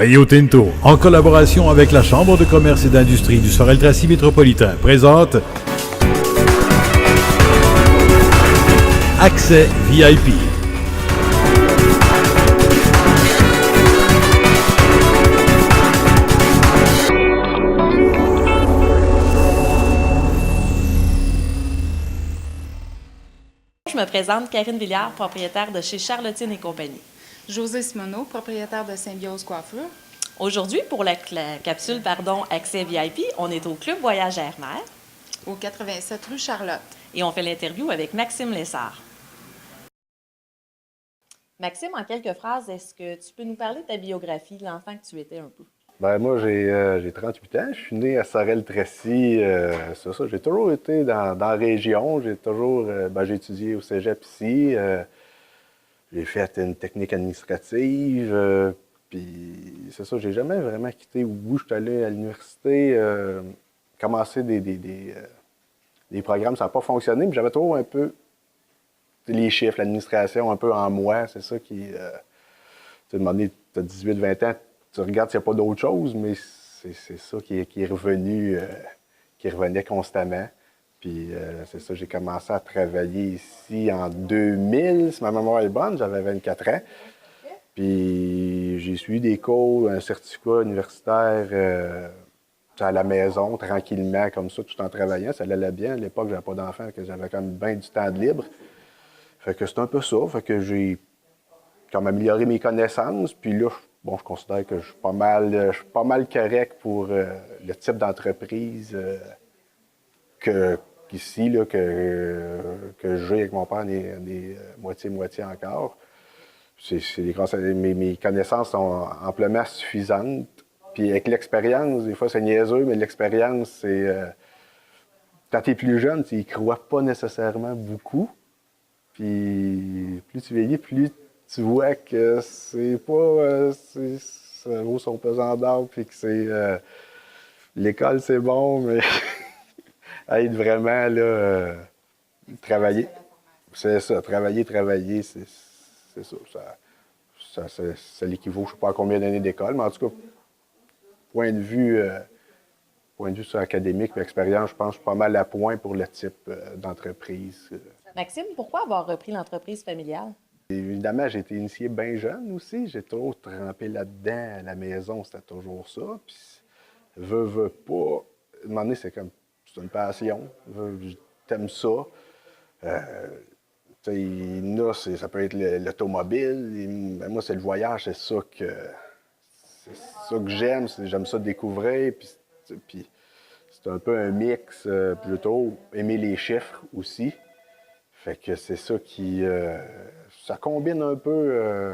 Rio Tinto, en collaboration avec la Chambre de commerce et d'industrie du Sorel-Tracy métropolitain, présente Accès VIP. Je me présente, Karine Villiard, propriétaire de chez Charlottine et compagnie. José Simoneau, propriétaire de Symbiose Coiffure. Aujourd'hui, pour la capsule Accès VIP, on est au Club Voyage Air-Mer. Au 87 rue Charlotte. Et on fait l'interview avec Maxime Lessard. Maxime, en quelques phrases, est-ce que tu peux nous parler de ta biographie, de l'enfant que tu étais un peu? Ben moi, j'ai 38 ans. Je suis né à Sorel-Tracy. C'est ça. J'ai toujours été dans la région. J'ai toujours... j'ai étudié au cégep ici. J'ai fait une technique administrative. Puis c'est ça. J'ai jamais vraiment quitté où je suis allé à l'université. Commencer des programmes, ça n'a pas fonctionné. Mais j'avais toujours un peu les chiffres, l'administration un peu en moi. C'est ça qui... tu as 18-20 ans. Tu regardes s'il n'y a pas d'autre chose, mais c'est ça qui est revenu, qui revenait constamment. Puis c'est ça, j'ai commencé à travailler ici en 2000, si ma mémoire est bonne, j'avais 24 ans. Puis j'ai suivi des cours, un certificat universitaire à la maison, tranquillement, comme ça, tout en travaillant. Ça allait bien. À l'époque, j'avais pas d'enfant, que j'avais quand même bien du temps de libre. Fait que c'est un peu ça. Fait que j'ai comme amélioré mes connaissances. Puis là, je considère que je suis pas mal correct pour le type d'entreprise qu'ici, que j'ai avec mon père, des moitié-moitié encore. Mes connaissances sont amplement suffisantes. Puis avec l'expérience, des fois c'est niaiseux, mais l'expérience, c'est... quand tu es plus jeune, tu y crois pas nécessairement beaucoup. Puis plus tu vieillis, plus tu vois que c'est pas... ça vaut son pesant d'or, puis que c'est... l'école, c'est bon, mais être vraiment, là... travailler. C'est ça, travailler, c'est ça. Ça l'équivaut, je ne sais pas à combien d'années d'école, mais en tout cas, point de vue sur académique et expérience, je pense que je suis pas mal à point pour le type d'entreprise. Maxime, pourquoi avoir repris l'entreprise familiale? Évidemment, j'ai été initié bien jeune aussi. J'ai toujours trempé là-dedans à la maison, c'était toujours ça. Puis, veux pas. À un moment donné, c'est une passion. T'aimes ça. Ça peut être l'automobile. Moi, c'est le voyage, c'est ça que j'aime. J'aime ça découvrir. Puis c'est un peu un mix. Plutôt aimer les chiffres aussi. Fait que c'est ça qui... ça combine un peu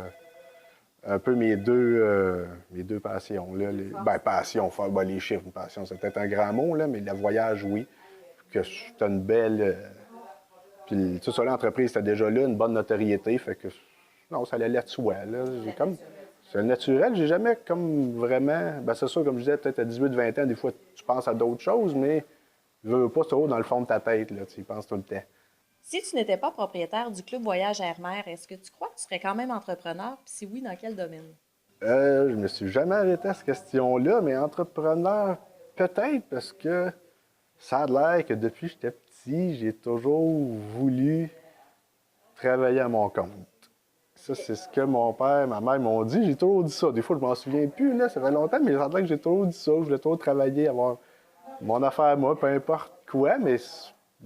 mes deux passions. Là. Passion, les chiffres, passion, c'est peut-être un grand mot, là, mais le voyage, oui. Que c'est une belle... puis tout ça, l'entreprise, c'était déjà là, une bonne notoriété. Fait que, non, ça allait de soi. Là. C'est naturel. J'ai jamais comme vraiment... c'est sûr, comme je disais, peut-être à 18-20 ans, des fois, tu penses à d'autres choses, mais je veux pas, c'est dans le fond de ta tête. Là, tu y penses tout le temps. Si tu n'étais pas propriétaire du Club Voyage Air-Mer, est-ce que tu crois que tu serais quand même entrepreneur? Puis si oui, dans quel domaine? Je me suis jamais arrêté à cette question-là, mais entrepreneur, peut-être, parce que ça a l'air que depuis que j'étais petit, j'ai toujours voulu travailler à mon compte. Ça, c'est ce que mon père et ma mère m'ont dit. J'ai toujours dit ça. Des fois, je m'en souviens plus, là, ça fait longtemps, mais ça a l'air que j'ai toujours dit ça. Je voulais toujours travailler, avoir mon affaire à moi, peu importe quoi, mais...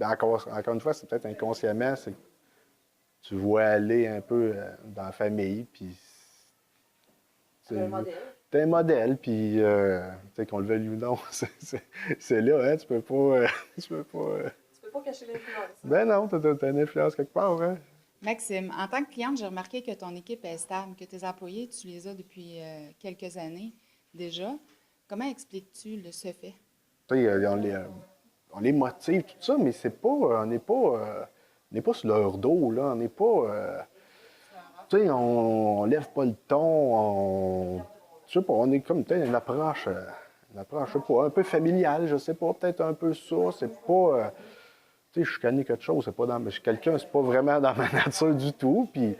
Encore une fois, c'est peut-être inconsciemment, c'est que tu vois aller un peu dans la famille, puis... T'es un modèle. T'es un modèle, puis, tu sais, qu'on le veuille ou non, c'est là, hein, tu peux pas... Tu peux pas cacher l'influence. Ben non, t'as une influence quelque part, hein. Maxime, en tant que cliente, j'ai remarqué que ton équipe est stable, que tes employés, tu les as depuis quelques années déjà. Comment expliques-tu ce fait? Tu sais, on les motive, tout ça, mais c'est pas, on n'est pas sur leur dos, là. On n'est pas... tu sais, on lève pas le ton, je sais pas, on est comme peut-être une approche, je sais pas, un peu familiale, je sais pas, peut-être un peu ça. C'est pas... tu sais, je connais quelque chose, c'est pas dans... Je suis quelqu'un, c'est pas vraiment dans ma nature du tout, puis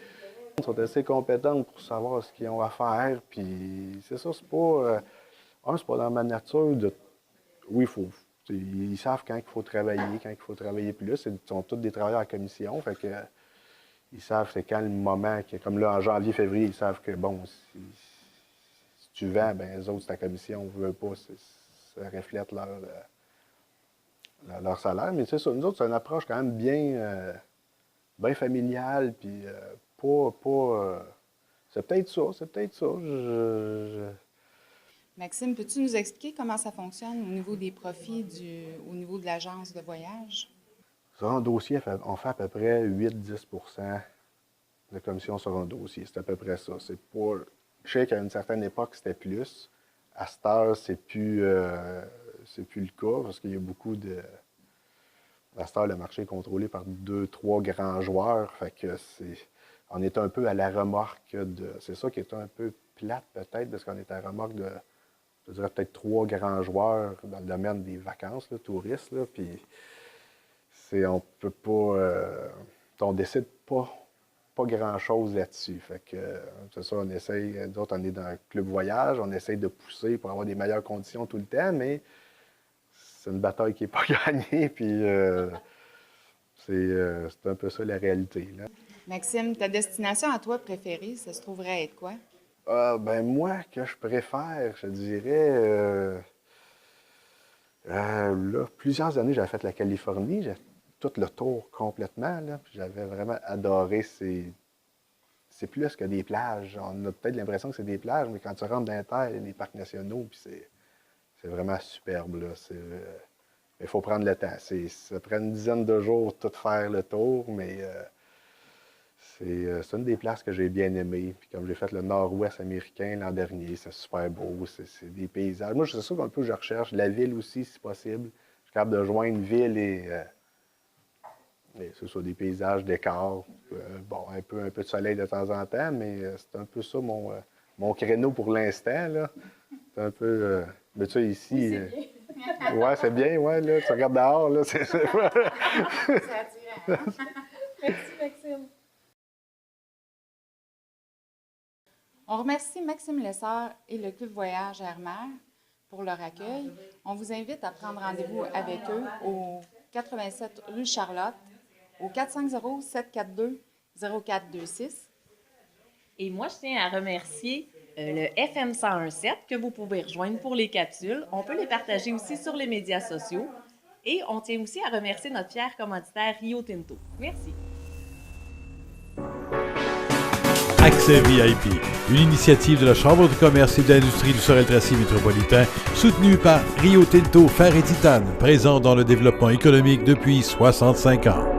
Ils sont assez compétents pour savoir ce qu'ils ont à faire. Puis c'est ça, c'est pas. C'est pas dans ma nature de. Oui, il faut. Ils savent quand il faut travailler plus. Ils sont tous des travailleurs en commission. Fait que ils savent c'est quand le moment. Comme là, en janvier, février, ils savent que bon, si tu vends, ben les autres, c'est ta commission, on ne veut pas. Ça reflète leur salaire. Mais c'est ça, nous autres, c'est une approche quand même bien familiale. Puis c'est peut-être ça. Maxime, peux-tu nous expliquer comment ça fonctionne au niveau des profits au niveau de l'agence de voyage? Sur un dossier, on fait à peu près 8-10 de commission sur un dossier. C'est à peu près ça. C'est pas. Je sais qu'à une certaine époque, c'était plus. À cette heure, c'est plus le cas parce qu'il y a beaucoup de. À cette heure, le marché est contrôlé par 2-3 grands joueurs. Fait que on est un peu à la remorque de. C'est ça qui est un peu plate peut-être parce qu'on est à la remorque de. Je dirais peut-être 3 grands joueurs dans le domaine des vacances, là, touristes. Là, puis on peut pas. On décide pas grand-chose là-dessus. Fait que c'est ça, on essaye. D'autres, on est dans un club voyage, on essaye de pousser pour avoir des meilleures conditions tout le temps, mais c'est une bataille qui n'est pas gagnée. Puis c'est un peu ça la réalité. Là. Maxime, ta destination à toi préférée, ça se trouverait être quoi? Ben moi, que je préfère, je dirais. Là, plusieurs années, j'avais fait la Californie. J'ai tout le tour complètement. Là, puis j'avais vraiment adoré. C'est plus que des plages. On a peut-être l'impression que c'est des plages, mais quand tu rentres dans les terres, il y a des parcs nationaux, puis c'est vraiment superbe. Là. Il faut prendre le temps. Ça prend une dizaine de jours tout faire le tour, mais c'est une des places que j'ai bien aimées. Puis comme j'ai fait le nord-ouest américain l'an dernier, c'est super beau. C'est des paysages. Moi, c'est ça qu'un peu je recherche. La ville aussi, si possible. Je suis capable de joindre ville et c'est ça, des paysages, décors. Bon, un peu de soleil de temps en temps, mais c'est un peu ça mon créneau pour l'instant. Là. C'est un peu. Mais tu sais, ici. Ouais, c'est bien, ouais, là. Tu regardes dehors, là. C'est attirant. Merci, Maxime. On remercie Maxime Lessard et le Club Voyage Air-Mer pour leur accueil. On vous invite à prendre rendez-vous avec eux au 87 rue Charlotte, au 450-742-0426. Et moi, je tiens à remercier le FM 101.7 que vous pouvez rejoindre pour les capsules. On peut les partager aussi sur les médias sociaux. Et on tient aussi à remercier notre fier commanditaire Rio Tinto. Merci. Accès VIP, une initiative de la Chambre de commerce et d'industrie du Sorel-Tracy métropolitain, soutenue par Rio Tinto Fer et Titane, présent dans le développement économique depuis 65 ans.